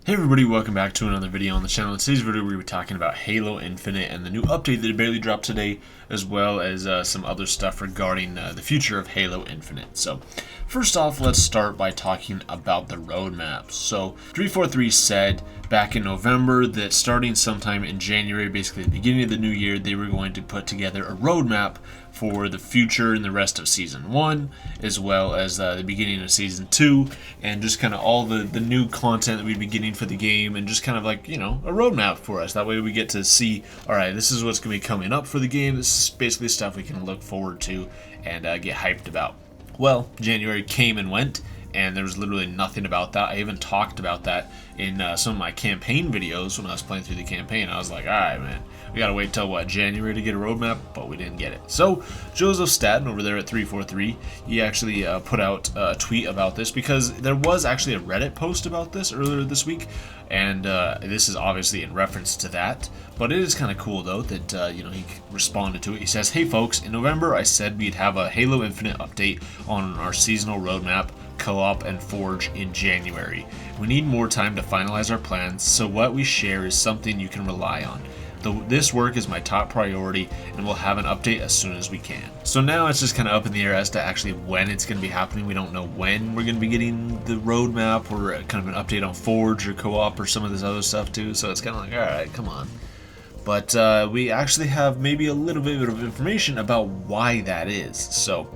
Hey everybody, welcome back to another video on the channel. In today's video we're going to be talking about Halo Infinite and the new update that barely dropped today, as well as some other stuff regarding the future of Halo Infinite. So first off, let's start by talking about the roadmap. So 343 said back in November that starting sometime in January, basically the beginning of the new year, they were going to put together a roadmap for the future and the rest of Season 1, as well as the beginning of Season 2, and just kind of all the new content that we'd be getting for the game, and just kind of like, you know, a roadmap for us. That way we get to see, alright, this is what's going to be coming up for the game. This is basically stuff we can look forward to and get hyped about. Well, January came and went, and there was literally nothing about that. I even talked about that in some of my campaign videos when I was playing through the campaign. I was like, alright man, we gotta wait till what, January to get a roadmap, but we didn't get it. So Joseph Staten over there at 343, he actually put out a tweet about this, because there was actually a Reddit post about this earlier this week, and this is obviously in reference to that, but it is kind of cool though that you know, he responded to it. He says, "Hey folks, in November I said we'd have a Halo Infinite update on our seasonal roadmap, co-op, and Forge in January. We need more time to finalize our plans, so what we share is something you can rely on. This work is my top priority, and we'll have an update as soon as we can." So now it's just kind of up in the air as to actually when it's going to be happening. We don't know when we're going to be getting the roadmap or kind of an update on Forge or co-op or some of this other stuff too. So it's kind of like, alright, come on. But we actually have maybe a little bit of information about why that is. So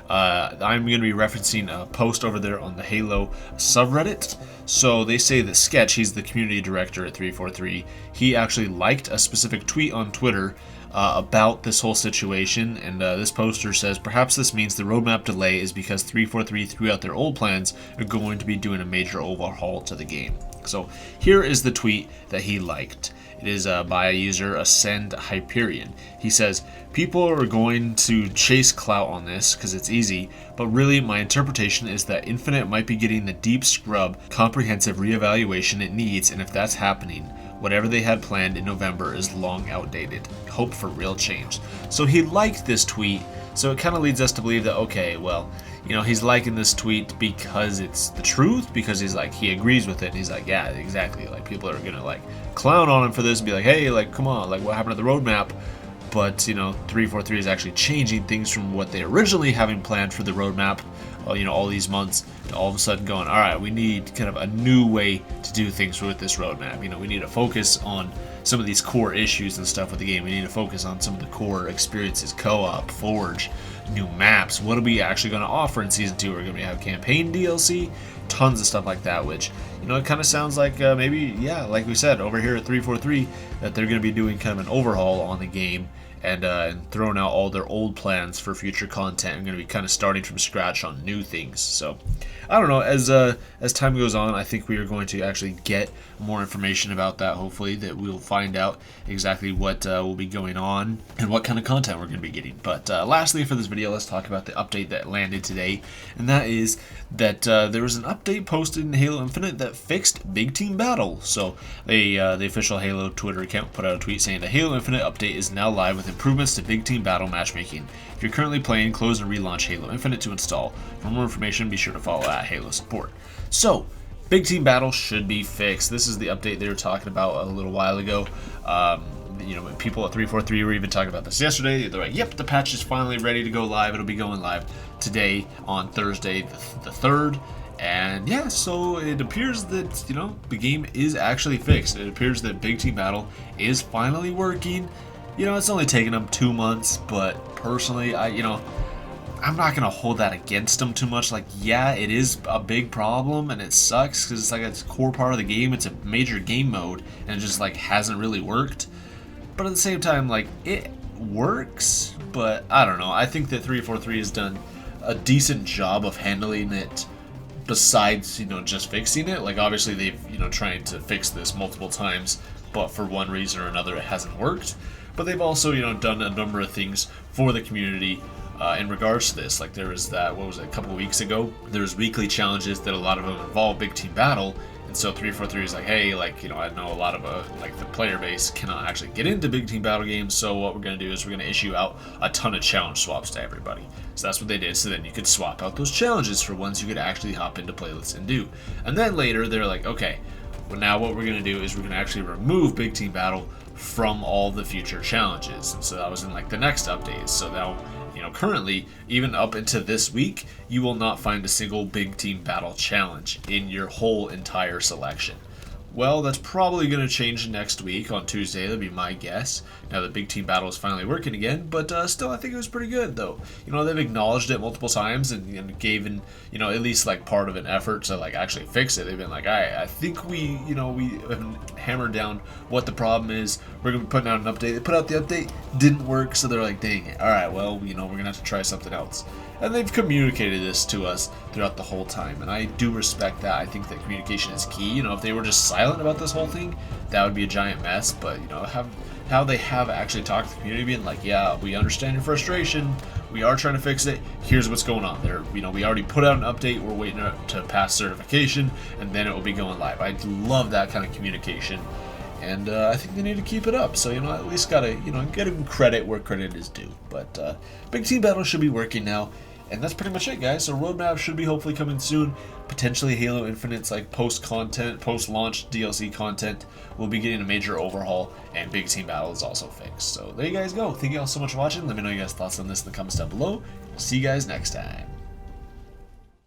I'm going to be referencing a post over there on the Halo subreddit. So they say that Sketch, he's the community director at 343, he actually liked a specific tweet on Twitter about this whole situation, and this poster says, "Perhaps this means the roadmap delay is because 343 threw out their old plans are going to be doing a major overhaul to the game." So here is the tweet that he liked. It is by a user, Ascend Hyperion. He says, "People are going to chase clout on this because it's easy, but really my interpretation is that Infinite might be getting the deep scrub, comprehensive reevaluation it needs, and if that's happening, whatever they had planned in November is long outdated. Hope for real change." So he liked this tweet, so it kind of leads us to believe that, okay, well, you know, he's liking this tweet because it's the truth, because he's like, he agrees with it, and he's like, yeah, exactly, like, people are gonna like clown on him for this and be like, hey, like, come on, like, what happened to the roadmap? But, you know, 343 is actually changing things from what they originally having planned for the roadmap, you know, all these months, to all of a sudden going, all right, we need kind of a new way to do things with this roadmap. You know, we need to focus on some of these core issues and stuff with the game. We need to focus on some of the core experiences, co-op, Forge, new maps. What are we actually going to offer in Season 2? We're going to have campaign DLC, tons of stuff like that, which, you know, it kind of sounds like maybe, yeah, like we said over here at 343, that they're going to be doing kind of an overhaul on the game, and throwing out all their old plans for future content. I'm going to be kind of starting from scratch on new things. So I don't know, as time goes on, I think we are going to actually get more information about that. Hopefully that we'll find out exactly what will be going on and what kind of content we're going to be getting. But lastly for this video, let's talk about the update that landed today, and that is that there was an update posted in Halo Infinite that fixed Big Team Battle. So the official Halo Twitter account put out a tweet saying the Halo Infinite update is now live with improvements to Big Team Battle matchmaking. If you're currently playing, close and relaunch Halo Infinite to install. For more information, be sure to follow at Halo Support. So Big Team Battle should be fixed. This is the update they were talking about a little while ago. You know, people at 343 were even talking about this yesterday. They're like, yep, the patch is finally ready to go live. It'll be going live today on Thursday the 3rd. And yeah, so it appears that, you know, the game is actually fixed. It appears that Big Team Battle is finally working. You know, it's only taken them 2 months, but personally, I'm not going to hold that against them too much. Like, yeah, it is a big problem, and it sucks, because it's like a core part of the game. It's a major game mode, and it just, like, hasn't really worked. But at the same time, like, it works, but I don't know. I think that 343 has done a decent job of handling it, besides, you know, just fixing it. Like, obviously, they've, you know, tried to fix this multiple times, but for one reason or another, it hasn't worked. But they've also, you know, done a number of things for the community in regards to this. Like, there was that, what was it, a couple of weeks ago, there was weekly challenges that a lot of them involve Big Team Battle, and so 343 is like, hey, like, you know, I know a lot of like the player base cannot actually get into Big Team Battle games, so what we're going to do is we're going to issue out a ton of challenge swaps to everybody. So that's what they did, so then you could swap out those challenges for ones you could actually hop into playlists and do. And then later they're like, okay, Well, now what we're going to do is we're going to actually remove Big Team Battle from all the future challenges. And so that was in like the next update. So now, currently, even up into this week, you will not find a single Big Team Battle challenge in your whole entire selection. Well, that's probably going to change next week on Tuesday. That'd be my guess. Now that Big Team Battle is finally working again, but still, I think it was pretty good though. They've acknowledged it multiple times and given at least like part of an effort to like actually fix it. They've been like, I think we have hammered down what the problem is. We're gonna be putting out an update. They put out the update, didn't work, so they're like, dang it. All right, well, we're gonna have to try something else. And they've communicated this to us throughout the whole time, and I do respect that. I think that communication is key. If they were just silent about this whole thing, that would be a giant mess. But how they have actually talked to the community, being like, yeah, we understand your frustration. We are trying to fix it. Here's what's going on. We already put out an update. We're waiting to pass certification, and then it will be going live. I love that kind of communication, and I think they need to keep it up. So at least gotta get them credit where credit is due. But Big Team Battle should be working now. And that's pretty much it, guys. So roadmap should be hopefully coming soon. Potentially Halo Infinite's like post-launch DLC content will be getting a major overhaul, and Big Team Battle is also fixed. So there you guys go. Thank you all so much for watching. Let me know your guys' thoughts on this in the comments down below. See you guys next time.